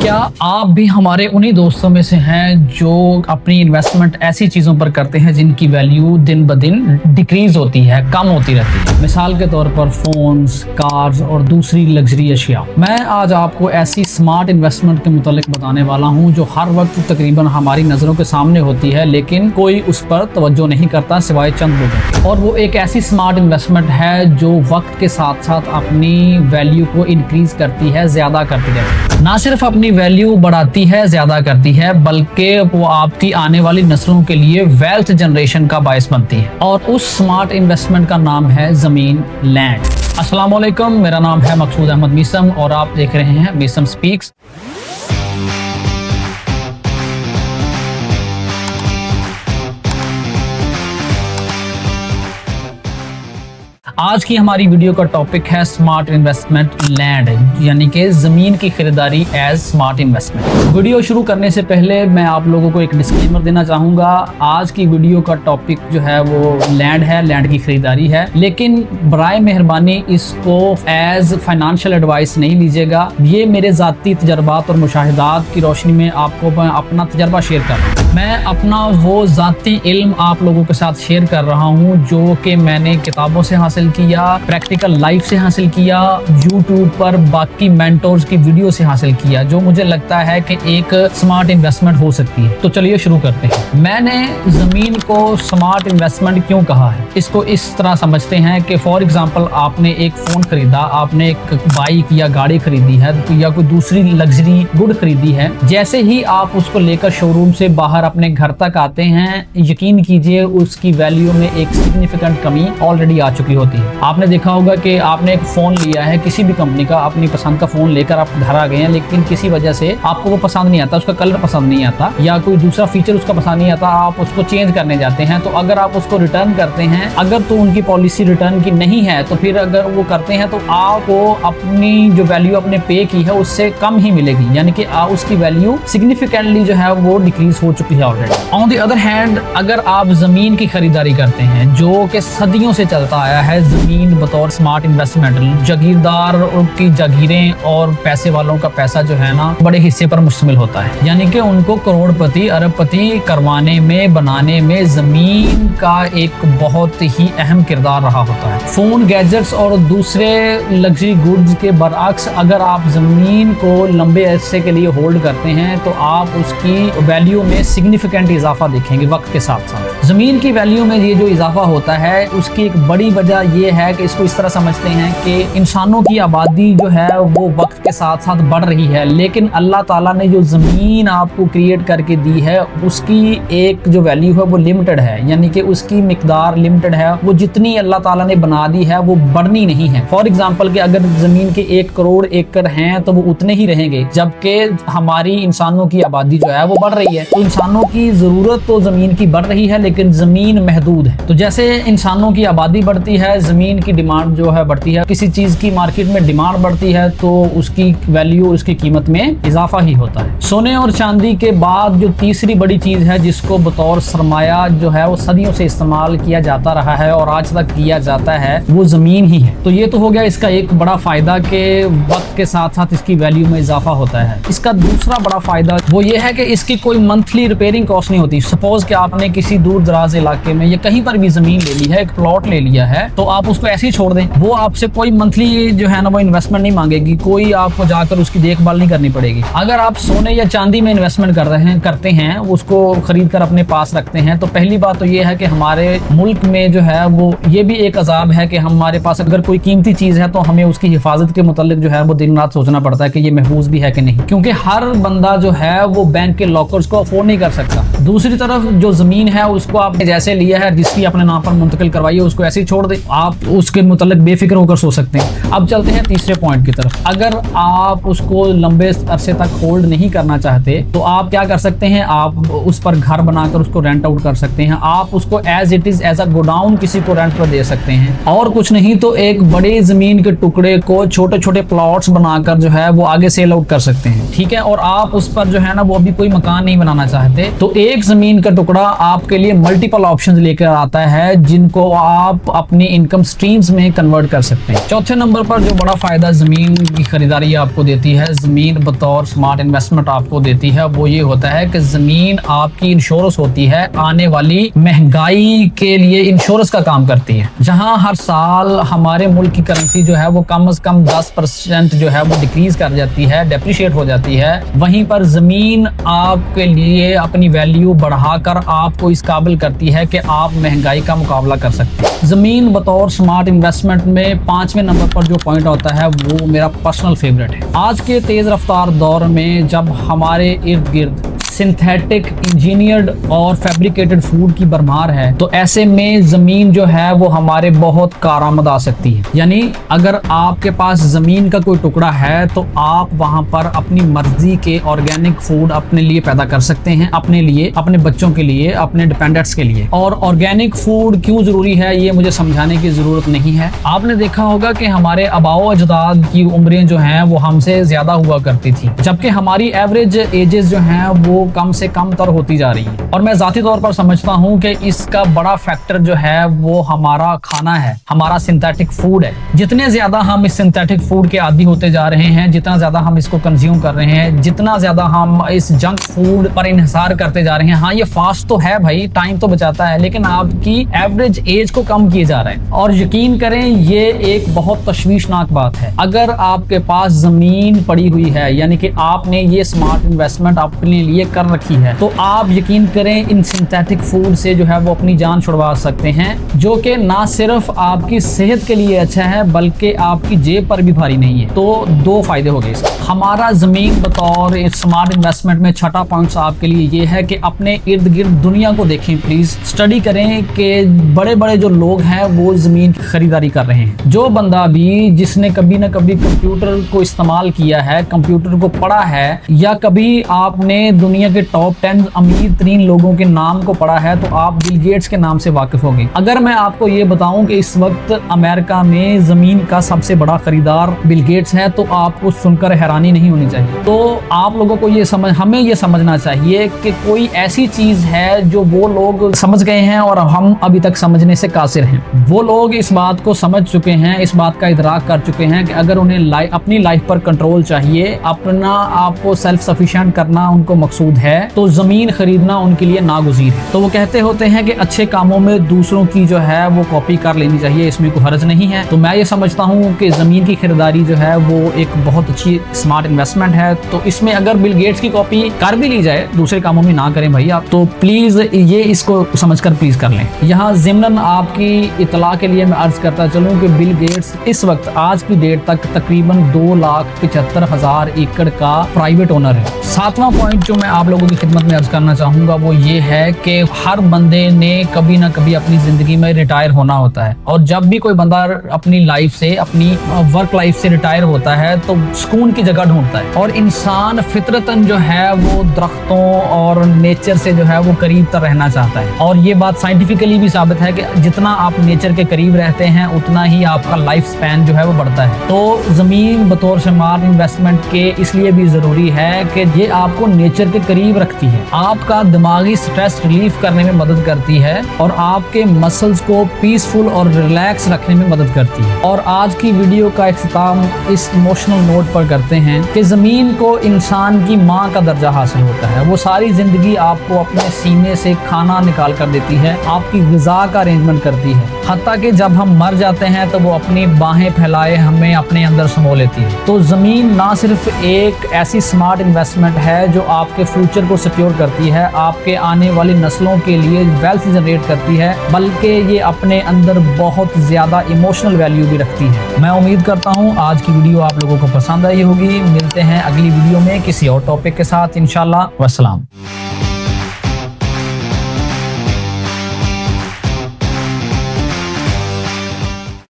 क्या आप भी हमारे उन्हीं दोस्तों में से हैं जो अपनी इन्वेस्टमेंट ऐसी चीजों पर करते हैं जिनकी वैल्यू दिन ब दिन डिक्रीज होती है, कम होती रहती है। मिसाल के तौर पर फोन्स, कार्स और दूसरी लग्जरी अशिया। मैं आज आपको ऐसी स्मार्ट इन्वेस्टमेंट के मुतालिक बताने वाला हूं जो हर वक्त तकरीबन हमारी नजरों के सामने होती है, लेकिन कोई उस पर तवज्जो नहीं करता सिवाय चंद लोगों। और वो एक ऐसी स्मार्ट इन्वेस्टमेंट है जो वक्त के साथ साथ अपनी वैल्यू को इंक्रीज करती है, ज्यादा करती है। ना सिर्फ अपनी वैल्यू बढ़ाती है, ज्यादा करती है, बल्कि वो आपकी आने वाली नस्लों के लिए वेल्थ जनरेशन का बायस बनती है। और उस स्मार्ट इन्वेस्टमेंट का नाम है जमीन, लैंड। अस्सलाम वालेकुम, मेरा नाम है मकसूद अहमद मीसम और आप देख रहे हैं मीसम स्पीक्स। आज की हमारी वीडियो का टॉपिक है स्मार्ट इन्वेस्टमेंट, लैंड, यानी कि जमीन की खरीदारी एज स्मार्ट इन्वेस्टमेंट। वीडियो शुरू करने से पहले मैं आप लोगों को एक डिस्क्लेमर देना चाहूंगा। आज की वीडियो का टॉपिक जो है वो लैंड है, लैंड की खरीदारी है, लेकिन बराए मेहरबानी इसको एज फाइनेंशियल एडवाइस नहीं लीजिएगा। ये मेरे जाती तजर्बात और मुशाहिदात की रोशनी में आपको मैं अपना तजर्बा शेयर कर रहा हूँ। मैं अपना वो जाती इल्म आप लोगों के साथ शेयर कर रहा हूँ जो कि मैंने किताबों से हासिल किया, प्रैक्टिकल लाइफ से हासिल किया, यूट्यूब पर बाकी मेंटोर्स की वीडियो से हासिल किया, जो मुझे लगता है कि एक स्मार्ट इन्वेस्टमेंट हो सकती है। तो चलिए शुरू करते हैं। मैंने जमीन को स्मार्ट इन्वेस्टमेंट क्यों कहा है, इसको इस तरह समझते हैं कि फॉर एग्जांपल आपने एक फोन खरीदा, आपने एक बाइक या गाड़ी खरीदी है या कोई दूसरी लग्जरी गुड खरीदी है। जैसे ही आप उसको लेकर शोरूम से बाहर अपने घर तक आते हैं, यकीन कीजिए उसकी वैल्यू में एक सिग्निफिकेंट कमी ऑलरेडी आ चुकी होती है। आपने देखा होगा कि आपने एक फोन लिया है किसी भी कंपनी का, अपनी पसंद का फोन लेकर आप घर आ गए हैं, लेकिन किसी वजह से आपको वो पसंद नहीं आता, उसका कलर पसंद नहीं आता या कोई दूसरा फीचर उसका पसंद नहीं आता, आप उसको चेंज करने जाते हैं। तो अगर आप उसको रिटर्न करते हैं, अगर तो उनकी पॉलिसी रिटर्न की नहीं है, तो फिर अगर वो करते हैं तो आपको अपनी जो वैल्यू आपने पे की है उससे कम ही मिलेगी, यानी कि उसकी वैल्यू सिग्निफिकेंटली जो है वो डिक्रीज हो चुकी है already. On the other hand, अगर आप जमीन की खरीदारी करते हैं जो कि सदियों से चलता आया है, जमीन बतौर स्मार्ट इन्वेस्टमेंट, जागीरदार की जागीरें और पैसे वालों का पैसा जो है ना बड़े हिस्से पर मुश्तमिल होता है, यानी कि उनको करोड़पति अरबपति करवाने में, बनाने में जमीन का एक बहुत ही अहम किरदार रहा होता है। फोन, गैजेट्स और दूसरे लग्जरी गुड्स के बरअक्स अगर आप जमीन को लंबे अरसे के लिए होल्ड करते हैं तो आप उसकी वैल्यू में सिग्निफिकेंट इजाफा देखेंगे वक्त के साथ साथ। जमीन की वैल्यू में ये जो इजाफा होता है उसकी एक बड़ी वजह ये है कि इसको इस तरह समझते हैं कि इंसानों की आबादी जो है वो वक्त के साथ साथ बढ़ रही है, लेकिन अल्लाह ताला ने जो जमीन आपको क्रिएट करके दी है उसकी एक जो वैल्यू है वो लिमिटेड है, यानी कि उसकी मिकदार लिमिटेड है। वो जितनी अल्लाह ताला ने बना दी है वो बढ़नी नहीं है। फॉर एग्जाम्पल कि अगर जमीन के 1 करोड़ एकड़ हैं तो वो उतने ही रहेंगे, जबकि हमारी इंसानों की आबादी जो है वो बढ़ रही है। तो इंसानों की जरूरत तो जमीन की बढ़ रही है, लेकिन जमीन महदूद है। तो जैसे इंसानों की आबादी बढ़ती है, जमीन की डिमांड जो है बढ़ती है, किसी चीज की मार्केट में डिमांड बढ़ती है तो उसकी वैल्यू, उसकी कीमत में इजाफा ही होता है। सोने और चांदी के बाद जो तीसरी बड़ी चीज है जिसको बतौर सरमाया जो है वो सदियों से इस्तेमाल किया जाता रहा है और आज तक किया जाता है, वो जमीन ही है। तो ये तो हो गया इसका एक बड़ा फायदा कि वक्त के साथ साथ इसकी वैल्यू में इजाफा होता है। इसका दूसरा बड़ा फायदा वो ये है कि इसकी कोई मंथली रिपेयरिंग कॉस्ट नहीं होती। सपोज कि आपने किसी दूर दराज इलाके में या कहीं पर भी जमीन ले ली है, एक प्लॉट ले लिया है, तो आप उसको ऐसे ही छोड़ दें, वो आपसे कोई मंथली जो है ना वो इन्वेस्टमेंट नहीं मांगेगी, कोई आपको जाकर उसकी देखभाल नहीं करनी पड़ेगी। अगर आप सोने या चांदी में इन्वेस्टमेंट करते हैं, उसको खरीद कर अपने पास रखते हैं, तो पहली बात तो ये है कि हमारे मुल्क में जो है वो ये भी एक अजाब है कि हमारे पास अगर कोई कीमती चीज है तो हमें उसकी हिफाजत के मुतालिक जो है वो दिन रात सोचना पड़ता है कि ये महफूज भी है कि नहीं, क्योंकि हर बंदा जो है वो बैंक के लॉकर्स को अफोर्ड नहीं कर सकता। दूसरी तरफ जो जमीन है उसको आपने जैसे लिया है, जिसकी अपने नाम पर मुंतकिल करवाइए, उसको ऐसे ही छोड़ दे, आप उसके मुतालिक बेफिक्र होकर सो सकते हैं। अब चलते हैं तीसरे पॉइंट की तरफ। अगर आप उसको लंबे अरसे तक होल्ड नहीं करना चाहते तो आप क्या कर सकते हैं, आप उस पर घर बनाकर उसको रेंट आउट कर सकते हैं, आप उसको as it is as a godown किसी को रेंट पर दे सकते हैं, और कुछ नहीं तो एक बड़ी जमीन के टुकड़े को छोटे छोटे प्लॉट्स बनाकर जो है वो आगे सेल आउट कर सकते हैं। ठीक है, और आप उस पर जो है ना वो अभी कोई मकान नहीं बनाना चाहते तो एक जमीन का टुकड़ा आपके लिए मल्टीपल ऑप्शंस लेकर आता है जिनको आप अपनी इनकम स्ट्रीम्स में कन्वर्ट कर सकते हैं। चौथे नंबर पर जो बड़ा फायदा जमीन की खरीदारी आपको देती है, जमीन बतौर स्मार्ट इन्वेस्टमेंट आपको देती है, वो ये होता है कि जमीन आपकी इंश्योरेंस होती है, आने वाली महंगाई के लिए इंश्योरेंस का काम करती है। जहां हर साल हमारे मुल्क की करेंसी जो है वो कम से कम 10% जो है वो डिक्रीज कर जाती है, डेप्रिशिएट हो जाती है, वहीं पर जमीन आपके लिए अपनी वैल्यू बढ़ाकर आपको इस काबिल करती है कि आप महंगाई का मुकाबला कर सकते हैं। जमीन बतौर स्मार्ट इन्वेस्टमेंट में 5वें नंबर पर जो पॉइंट होता है वो मेरा पर्सनल फेवरेट है। आज के तेज रफ्तार दौर में जब हमारे इर्द गिर्द सिंथेटिक, इंजीनियर्ड और फैब्रिकेटेड फूड की भरमार है, तो ऐसे में जमीन जो है वो हमारे बहुत कारआमद आ सकती है। यानी अगर आपके पास जमीन का कोई टुकड़ा है तो आप वहां पर अपनी मर्जी के ऑर्गेनिक फूड अपने लिए पैदा कर सकते हैं, अपने लिए, अपने बच्चों के लिए, अपने डिपेंडेंट्स के लिए। और ऑर्गेनिक फूड क्यों जरूरी है ये मुझे समझाने की जरूरत नहीं है। आपने देखा होगा कि हमारे आबाओ अजदाद की उम्रें जो हैं वो हमसे ज्यादा हुआ करती थी, जबकि हमारी एवरेज एजेस जो हैं वो कम से कम तर होती जा रही है। और मैं जाती तौर पर समझता हूं कि इसका बड़ा फैक्टर जो है वो हमारा खाना है, हमारा सिंथेटिक फूड है। जितने ज्यादा हम इस सिंथेटिक फूड के आदी होते जा रहे हैं, जितना ज्यादा हम इसको कंज्यूम कर रहे हैं, जितना ज्यादा हम इस जंक फूड पर इंहिसार करते जा रहे हैं। हाँ, ये फास्ट तो है भाई, टाइम तो बचाता है, लेकिन आपकी एवरेज एज को कम किए जा रहे हैं। और यकीन करें ये एक बहुत तशवीशनाक बात है। अगर आपके पास जमीन पड़ी हुई है, यानी कि आपने ये स्मार्ट इन्वेस्टमेंट अपने लिए कर रखी है, तो आप यकीन करें इन सिंथेटिक फूड से जो है वो अपनी जान छुड़वा सकते हैं, जो कि ना सिर्फ आपकी सेहत के लिए अच्छा है बल्कि आपकी जेब पर भी भारी नहीं है। तो दो फायदे हो गए इसके। हमारा जमीन बतौर स्मार्ट इन्वेस्टमेंट में छठा पॉइंट आपके लिए ये है कि अपने इर्द गिर्द दुनिया को देखें, प्लीज स्टडी करें कि बड़े बड़े जो लोग हैं वो जमीन की खरीदारी कर रहे हैं। जो बंदा भी जिसने कभी ना कभी कंप्यूटर को इस्तेमाल किया है, कंप्यूटर को पढ़ा है, या कभी आपने दुनिया के टॉप 10 अमीर तरीन लोगों के नाम को पढ़ा है, तो आप बिल गेट्स के नाम से वाकिफ होंगे। अगर मैं आपको ये बताऊं कि इस वक्त अमेरिका में जमीन का सबसे बड़ा खरीदार बिल गेट्स है, तो आपको सुनकर हैरानी नहीं होनी चाहिए। तो आप लोगों को हमें ये समझना चाहिए कि कोई ऐसी चीज है जो वो लोग समझ गए हैं और हम अभी तक समझने से कासिर हैं। वो लोग इस बात को समझ चुके हैं, इस बात का इदराक कर चुके हैं कि अगर उन्हें अपनी लाइफ पर कंट्रोल चाहिए, अपना आपको सेल्फ सफिशिएंट करना उनको मकसूद है, तो जमीन खरीदना उनके लिए नागुज़ीर है। तो वो कहते होते हैं कि अच्छे कामों में दूसरों की जो है वो कॉपी कर लेनी चाहिए, इसमें कोई हर्ज नहीं है। तो मैं ये समझता हूँ कि जमीन की खरीदारी जो है वो एक बहुत अच्छी स्मार्ट इन्वेस्टमेंट है। तो इसमें अगर बिल गेट्स की कॉपी कर भी ली जाए, दूसरे कामों में ना करें भाई आप, तो प्लीज ये इसको समझकर प्लीज कर लें। यहाँ ज़िम्नन आपकी इतला के लिए मैं अर्ज करता चलूँ कि बिल गेट्स इस वक्त आज की डेट तक तकरीबन 2,75,000 एकड़ का प्राइवेट ओनर है। सातवां पॉइंट जो मैं आप लोगों की खिदमत में अर्ज करना चाहूंगा वो ये है कि हर बंदे ने कभी ना कभी अपनी जिंदगी में रिटायर होना होता है, और जब भी कोई बंदा अपनी लाइफ से, अपनी वर्क लाइफ से रिटायर होता है तो सुकून की जगह ढूंढता है। और इंसान फितरतन जो है वो दरख्तों और नेचर से जो है वो करीब तर रहना चाहता है। और ये बात साइंटिफिकली भी साबित है कि जितना आप नेचर के करीब रहते हैं उतना ही आपका लाइफ स्पैन जो है वो बढ़ता है। तो जमीन बतौर स्मार्ट इन्वेस्टमेंट के इसलिए भी जरूरी है कि ये आपको नेचर के करीब रखती है, आपका दिमागी स्ट्रेस रिलीफ करने में मदद करती है, और आपके मसल्स को पीसफुल और रिलैक्स रखने में मदद करती है। और आज की वीडियो का इख्तिताम इस इमोशनल नोट पर करते हैं कि जमीन को इंसान की माँ का दर्जा हासिल होता है। वो सारी जिंदगी आपको अपने सीने से खाना निकाल कर देती है, आपकी ग़िज़ा का अरेंजमेंट करती है, हत्ता कि जब हम मर जाते हैं तो वो अपनी बाहें फैलाए हमें अपने अंदर समो लेती है। तो जमीन ना सिर्फ एक ऐसी स्मार्ट इन्वेस्टमेंट है जो आपके फ्यूचर को सिक्योर करती है, आपके आने वाली नस्लों के लिए वेल्थ जनरेट करती है, बल्कि ये अपने अंदर बहुत ज्यादा इमोशनल वैल्यू भी रखती है। मैं उम्मीद करता हूँ आज की वीडियो आप लोगों को पसंद आई होगी। मिलते हैं अगली वीडियो में किसी और टॉपिक के साथ इंशाल्लाह। वस्सलाम।